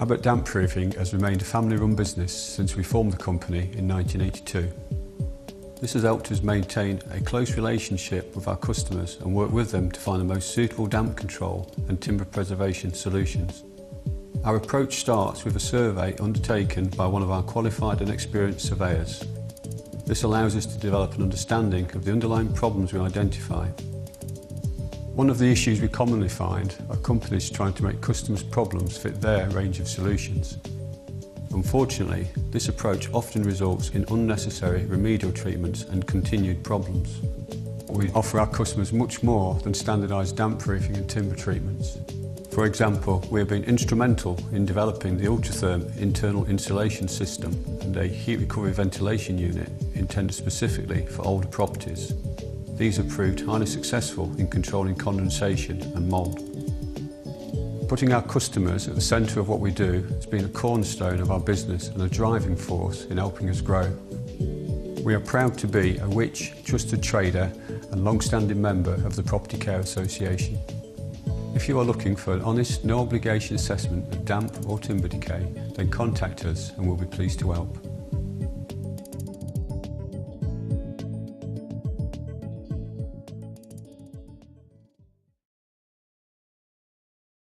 Abbott Damp Proofing has remained a family-run business since we formed the company in 1982. This has helped us maintain a close relationship with our customers and work with them to find the most suitable damp control and timber preservation solutions. Our approach starts with a survey undertaken by one of our qualified and experienced surveyors. This allows us to develop an understanding of the underlying problems we identify. One of the issues we commonly find are companies trying to make customers' problems fit their range of solutions. Unfortunately, this approach often results in unnecessary remedial treatments and continued problems. We offer our customers much more than standardised damp proofing and timber treatments. For example, we have been instrumental in developing the Ultratherm internal insulation system and a heat recovery ventilation unit intended specifically for older properties. These have proved highly successful in controlling condensation and mould. Putting our customers at the centre of what we do has been a cornerstone of our business and a driving force in helping us grow. We are proud to be a rich, trusted trader and long-standing member of the Property Care Association. If you are looking for an honest, no obligation assessment of damp or timber decay, then contact us and we'll be pleased to help.